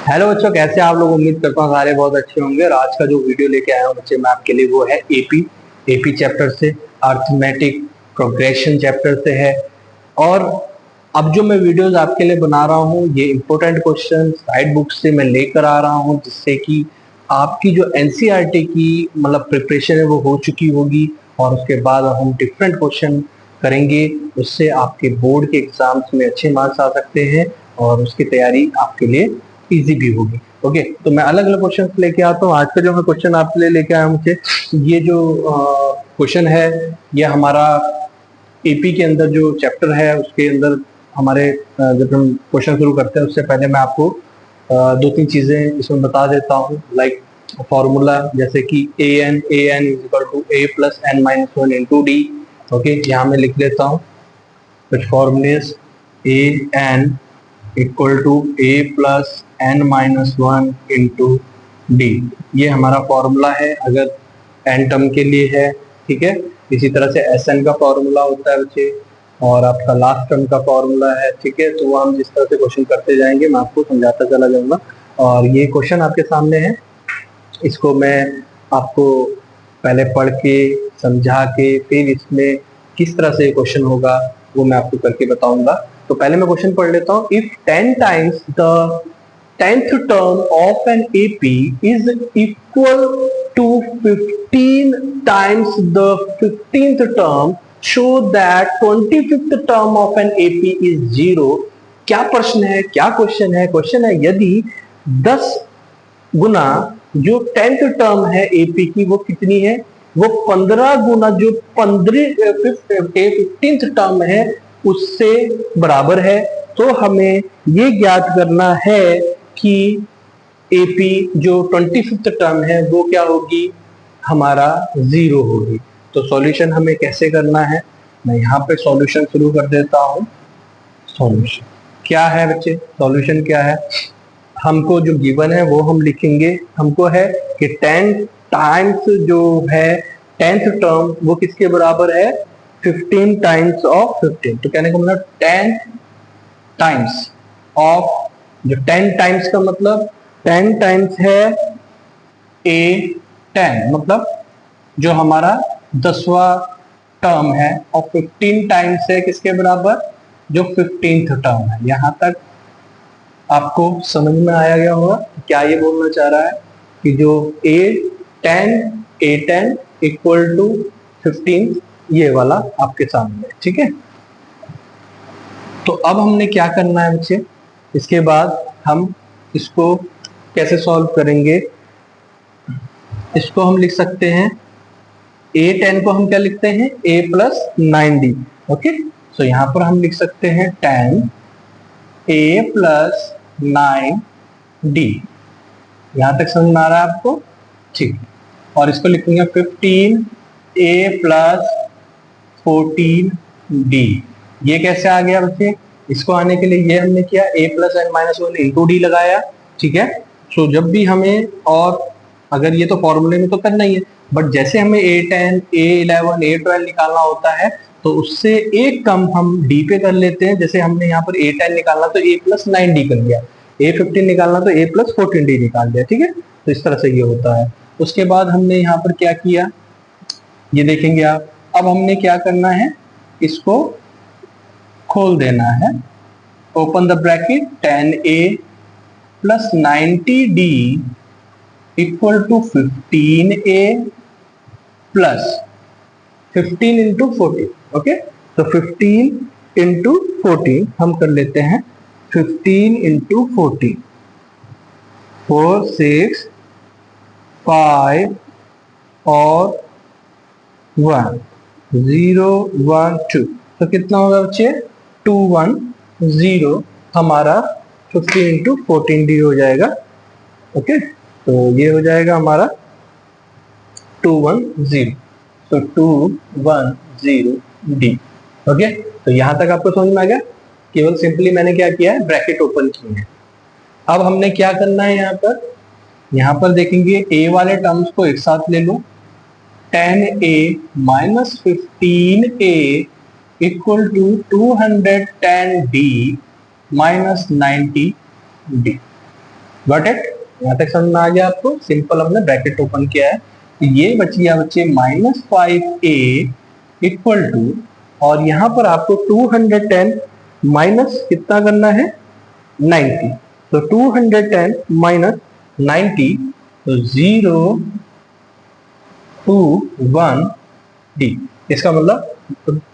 Hello बच्चों, कैसे आप लोग? उम्मीद करता हूँ सारे बहुत अच्छे होंगे। और आज का जो वीडियो लेके आया हूँ बच्चे मैं आपके लिए वो है एपी चैप्टर से, अर्थमेटिक प्रोग्रेशन चैप्टर से है। और अब जो मैं वीडियोस आपके लिए बना रहा हूँ ये इंपॉर्टेंट क्वेश्चन साइड बुक से मैं लेकर आ रहा हूँ, जिससे कि आपकी जो एनसीईआरटी की मतलब प्रिपरेशन है वो हो चुकी होगी। और उसके बाद हम डिफरेंट क्वेश्चन करेंगे, उससे आपके बोर्ड के एग्जाम्स में अच्छे मार्क्स आ सकते हैं और उसकी तैयारी आपके लिए इजी भी होगी। ओके, तो मैं अलग अलग क्वेश्चन लेके आता हूँ। आज का जो मैं क्वेश्चन आपके लिए लेके आया हूँ मुझे ये जो क्वेश्चन है ये हमारा एपी के अंदर जो चैप्टर है उसके अंदर हमारे जब हम क्वेश्चन शुरू करते हैं उससे पहले मैं आपको दो तीन चीजें इसमें बता देता हूँ। लाइक फॉर्मूला, जैसे कि A N is equal to A plus N minus one into D. Okay, यहाँ मैं लिख लेता हूँ कुछ formulas. A N equal to A plus N minus one into D, ये हमारा फॉर्मूला है अगर एन टर्म के लिए है। ठीक है, इसी तरह से एस एन का फॉर्मूला होता है बच्चे, और आपका लास्ट टर्म का फॉर्मूला है। ठीक है, तो वो हम जिस तरह से क्वेश्चन करते जाएंगे मैं आपको समझाता चला जाऊंगा। और ये क्वेश्चन आपके सामने है, इसको मैं आपको पहले पढ़ के समझा के फिर इसमें किस तरह से क्वेश्चन होगा वो मैं आपको करके बताऊंगा। तो पहले मैं क्वेश्चन पढ़ लेता हूँ। If 10 times the 10th term of an AP is equal to 15 times the 15th term, show that 25th term of an AP is zero। क्या प्रश्न है, क्या क्वेश्चन है? क्वेश्चन है यदि 10 गुना जो 10th टर्म है एपी की वो कितनी है, वो 15 गुना जो 15th टर्म है उससे बराबर है। तो हमें ये ज्ञात करना है कि एपी जो 25th टर्म है वो क्या होगी, हमारा जीरो होगी। तो सॉल्यूशन हमें कैसे करना है, मैं यहाँ पे सॉल्यूशन शुरू कर देता हूँ। सॉल्यूशन क्या है बच्चे, सॉल्यूशन क्या है? हमको जो गिवन है वो हम लिखेंगे। हमको है कि 10 टाइम्स जो है 10th टर्म वो किसके बराबर है, 15 टाइम्स ऑफ 15। तो कहने का मतलब 10 टाइम्स ऑफ, जो 10 टाइम्स का मतलब 10 टाइम्स है ए 10, मतलब जो हमारा 10वां टर्म है, और 15 टाइम्स है किसके बराबर, जो 15th टर्म है। यहां तक आपको समझ में आया गया होगा क्या ये बोलना चाह रहा है कि जो ए10 इक्वल टू 15, ये वाला आपके सामने। ठीक है, तो अब हमने क्या करना है बच्चे, इसके बाद हम इसको कैसे सॉल्व करेंगे? इसको हम लिख सकते हैं ए10 को हम क्या लिखते हैं, ए प्लस 9d। ओके, सो यहां पर हम लिख सकते हैं 10 ए प्लस 9d। यहां तक समझ में आ रहा है आपको? ठीक, और इसको लिखेंगे 15 ए प्लस 14d। ये कैसे आ गया बच्चे? इसको आने के लिए ये हमने किया A plus N minus one into D लगाया। ठीक है, सो जब भी हमें, और अगर ये तो फॉर्मूले में तो करना ही है, बट जैसे हमें A10 A11 A12 निकालना होता है तो उससे एक कम हम डी पे कर लेते हैं। जैसे हमने यहाँ पर A10 निकालना तो A प्लस 9d कर लिया, A15 निकालना तो A प्लस 14d निकाल दिया। ठीक है, तो इस तरह से ये होता है। उसके बाद हमने यहाँ पर क्या किया ये देखेंगे आप। अब हमने क्या करना है, इसको खोल देना है। Open the bracket, 10a plus 90d equal to 15a plus 15 into 14। Okay, तो 15 इंटू 14 हम कर लेते हैं, 15 इंटू 14, 4 6 5 और 1 0 1 2, तो कितना होगा बच्चे, 210 हमारा 15 इंटू 14d हो जाएगा। ओके, तो ये हो जाएगा हमारा 210, तो 210d। ओके, तो यहां तक आपको समझ में आ गया। केवल सिंपली मैंने क्या किया है, ब्रैकेट ओपन की है। अब हमने क्या करना है, यहाँ पर देखेंगे ए वाले टर्म्स को एक साथ ले लो। 10a minus 15a equal to 210d minus 90d। Got it? यहाँ तक समझ में आ गया आपको? सिंपल हमने ब्रैकेट ओपन किया है, तो ये बच गया बच्चे -5a इक्वल टू, और यहाँ पर आपको 210 माइनस कितना करना है, 90। तो 210 माइनस 90, तो 0 2 1 डी, इसका मतलब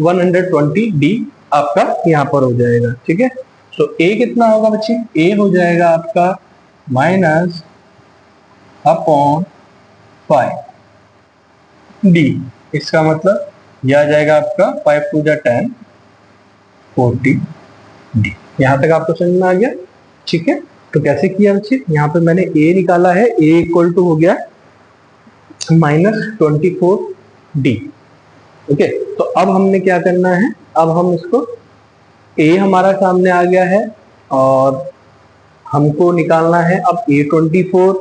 120 डी आपका यहाँ पर हो जाएगा। ठीक है, तो ए कितना होगा बच्चे? ए हो जाएगा आपका माइनस अपॉन 5 डी, इसका मतलब यह आ जाएगा आपका 5 टू जा 10 40 डी। यहाँ तक आपको समझ में आ गया? ठीक है, तो कैसे किया बच्चे? यहाँ पे मैंने ए निकाला है, ए इक्वल टू हो गया -24 डी। ओके, तो अब हमने क्या करना है, अब हम इसको, ए हमारा सामने आ गया है और हमको निकालना है अब A24।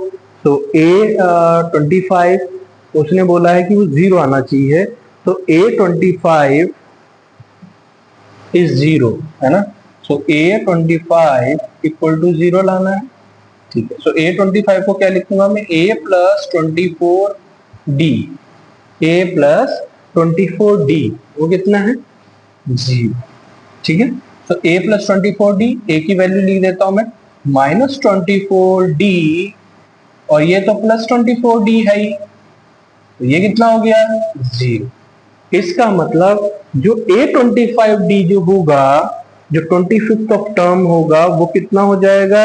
तो A25 उसने बोला है कि वो 0 आना चाहिए, तो A25 इज 0, है ना? सो A25 इक्वल टू 0 लाना है। ठीक है, सो A25 को क्या लिखूंगा मैं? A plus 24D, A plus 24D, वो कितना है? 0। ठीक है, तो A प्लस 24D, A की वैल्यू लिख देता हूं मैं -24D, और ये तो +24D है ही, तो ये कितना हो गया? 0। इसका मतलब जो A25D जो होगा, जो 25th ऑफ टर्म होगा, वो कितना हो जाएगा?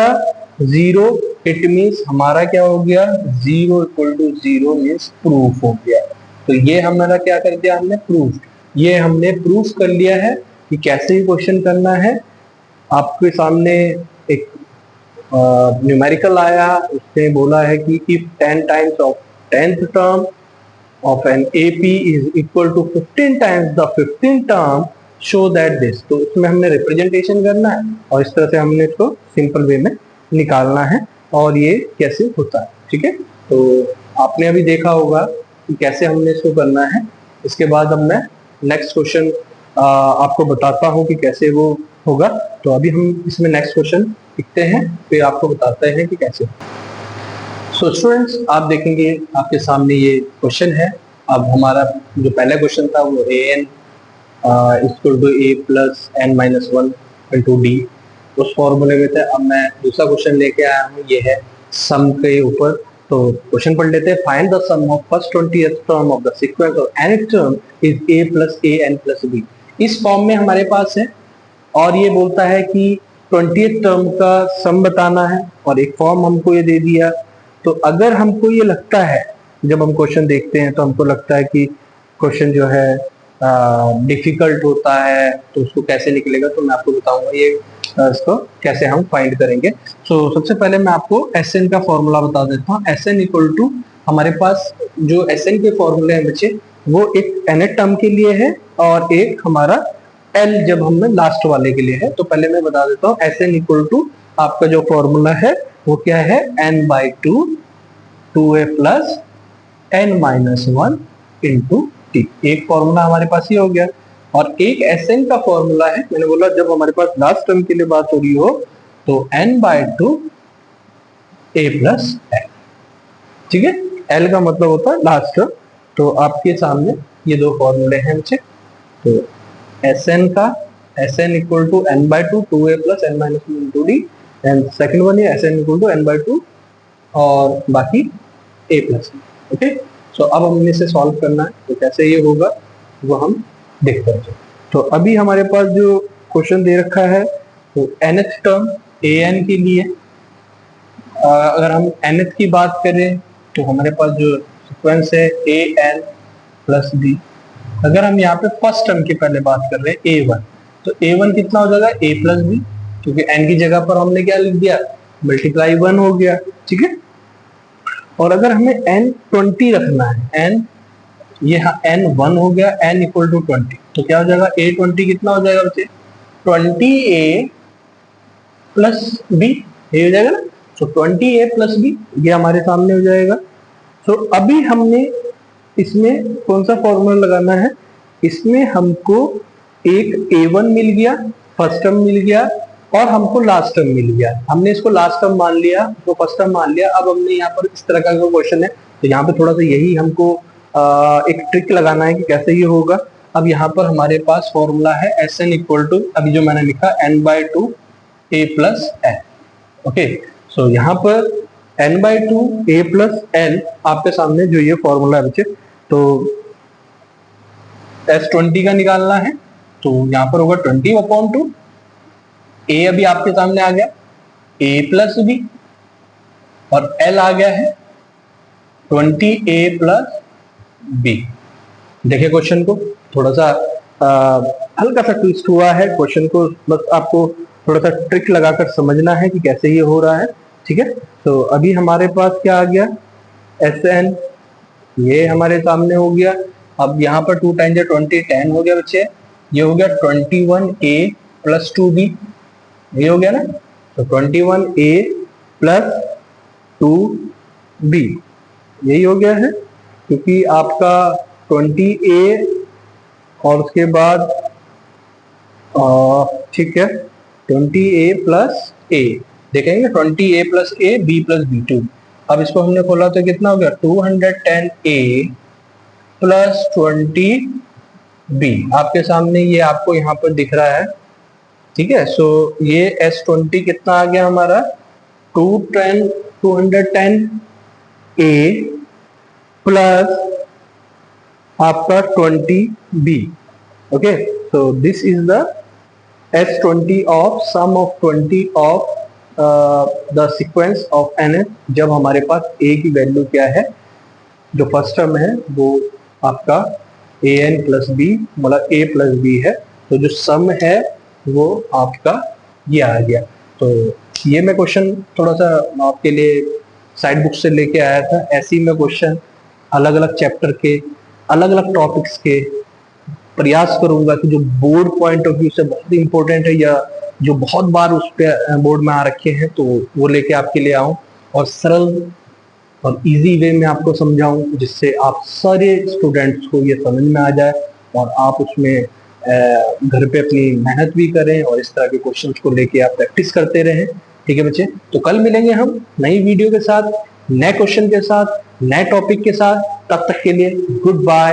0। इट मीन्स हमारा क्या हो गया? 0 इक्वल टू 0 मीन्स प्रूफ हो गया। तो ये हमारा क्या कर दिया हमने? प्रूफ। ये हमने प्रूफ कर लिया है कि कैसे ही क्वेश्चन करना है। आपके सामने एक न्यूमेरिकल आया, उसने बोला है कि if 10 times of 10th term of an AP is equal to 15 times the 15th term, show that this। तो इसमें हमने रिप्रेजेंटेशन करना है और इस तरह से हमने इसको सिंपल वे में निकालना है, और ये कैसे होता है। ठीक है, तो आपने अभी देखा होगा कि कैसे हमने इसको करना है। इसके बाद अब मैं नेक्स्ट क्वेश्चन आपको बताता हूँ कि कैसे वो होगा। तो अभी हम इसमें नेक्स्ट क्वेश्चन लिखते हैं, फिर आपको बताते हैं कि कैसे। सो स्टूडेंट्स, आप देखेंगे आपके सामने ये क्वेश्चन है। अब हमारा जो पहला क्वेश्चन था वो an equal to a plus n minus 1 into d, उस फॉर्मूले में थे। अब मैं दूसरा क्वेश्चन लेके आया हूँ, ये है सम के ऊपर। तो क्वेश्चन पढ़ लेते हैं। Find the sum of first 20th term of the sequence of nth term is a plus a n plus b। इस फॉर्म में हमारे पास है, और ये बोलता है कि 20th टर्म का सम बताना है, और एक फॉर्म हमको ये दे दिया। तो अगर हमको ये लगता है, जब हम क्वेश्चन देखते हैं तो हमको लगता है कि क्वेश्चन जो है डिफिकल्ट होता है, तो उसको कैसे निकलेगा, तो मैं आपको बताऊंगा ये इसको कैसे हम फाइंड करेंगे। सो सबसे पहले मैं आपको Sn का फॉर्मूला बता देता हूँ। Sn इक्वल टू, हमारे पास जो Sn के फॉर्मूले हैं बच्चे, वो एक nth टर्म के लिए है और एक हमारा L जब हमें लास्ट वाले के लिए है। तो पहले मैं बता देता हूँ Sn इक्वल टू आपका जो फॉर्मूला है वो क्या है? n/2 2a plus n minus 1 into T. एक फॉर्मूला हमारे पास ही हो गया, और एक Sn का फॉर्मूला है। मैंने बोला जब हमारे पास लास्ट टर्म के लिए बात हो रही हो तो n/2 a प्लस n। ठीक है, L का मतलब होता है लास्ट टर्म। तो आपके सामने ये दो फॉर्मूले हैं बच्चे। तो Sn का Sn equal to n/2 2a plus n minus 1 into d, and second one है Sn इक्वल टू n/2 और बाकी a प्लस। ओके, सो अब हमने इसे सॉल्व करना है, तो कैसे ये होगा वो हम देखते हैं। तो अभी हमारे पास जो क्वेश्चन दे रखा है तो nth टर्म an के लिए, अगर हम nth की बात करें तो हमारे पास जो सीक्वेंस है an प्लस b। अगर हम यहाँ पे फर्स्ट टर्म की पहले बात कर रहे हैं a1, तो a1 कितना हो जाएगा? a प्लस b, क्योंकि n की जगह पर हमने क्या लिख दिया? मल्टीप्लाई 1 हो गया। ठीक है, और अगर हमें n 20 रखना है, n ये n 1 हो गया, n इक्वल टू 20, तो क्या हो जाएगा? a20 कितना हो जाएगा बच्चे? 20a प्लस b, ये हो जाएगा ना। तो 20a प्लस b ये हमारे सामने हो जाएगा। तो अभी हमने इसमें कौन सा फॉर्मूला लगाना है? इसमें हमको एक a1 मिल गया, फर्स्ट टर्म मिल गया, और हमको लास्ट टर्म मिल गया, हमने इसको लास्ट टर्म मान लिया, तो फर्स्ट टर्म मान लिया। अब हमने यहाँ पर इस तरह का क्वेश्चन है, तो यहाँ पे थोड़ा सा यही हमको एक ट्रिक लगाना है कि कैसे ये होगा। अब यहाँ पर हमारे पास फॉर्मूला है एस एन इक्वल टू, अभी जो मैंने लिखा n/2 a plus N. Okay, so यहाँ पर n/2 a प्लस एन आपके सामने जो ये फॉर्मूला है बच्चे, तो S20 का निकालना है, तो यहाँ पर होगा 20/2। a अभी आपके सामने आ गया a प्लस बी, और l आ गया है 20a प्लस बी। देखिए क्वेश्चन को थोड़ा सा हल्का सा ट्विस्ट हुआ है, क्वेश्चन को बस आपको थोड़ा सा ट्रिक लगाकर समझना है कि कैसे ये हो रहा है। ठीक है, तो अभी हमारे पास क्या आ गया, एस एन ये हमारे सामने हो गया। अब यहाँ पर 2 टाइम 20 10 हो गया बच्चे, ये हो गया 21a प्लस 2b, ये हो गया ना, तो 21a प्लस 2b यही हो गया है, क्योंकि आपका 20a और उसके बाद ठीक है 20a प्लस a, देखेंगे 20a plus a b plus b2। अब इसको हमने खोला तो कितना हो गया 210a प्लस 20b, आपके सामने ये आपको यहाँ पर दिख रहा है। ठीक है, सो ये S20 कितना आ गया हमारा 210a प्लस आपका 20b। Okay, so this is the S20 of sum of 20 of the sequence of NS, जब हमारे पास a की वैल्यू क्या है, जो फर्स्ट टर्म है वो आपका an प्लस बी मतलब a प्लस बी है, तो जो सम है वो आपका ये आ गया। तो ये मैं क्वेश्चन थोड़ा सा आपके लिए साइड बुक से लेके आया था। ऐसे ही मैं क्वेश्चन अलग अलग चैप्टर के अलग अलग टॉपिक्स के प्रयास करूंगा कि जो बोर्ड पॉइंट ऑफ व्यू से बहुत इंपॉर्टेंट है या जो बहुत बार उस पे बोर्ड में आ रखे हैं, तो वो लेके आपके लिए आऊं और सरल और इजी वे में आपको समझाऊं, जिससे आप सारे स्टूडेंट्स को ये समझ में आ जाए और आप उसमें घर पे अपनी मेहनत भी करें और इस तरह के क्वेश्चंस को लेके आप प्रैक्टिस करते रहें। ठीक है बच्चे, तो कल मिलेंगे हम नई वीडियो के साथ, नए क्वेश्चन के साथ, नए टॉपिक के साथ। तब तक के लिए गुड बाय।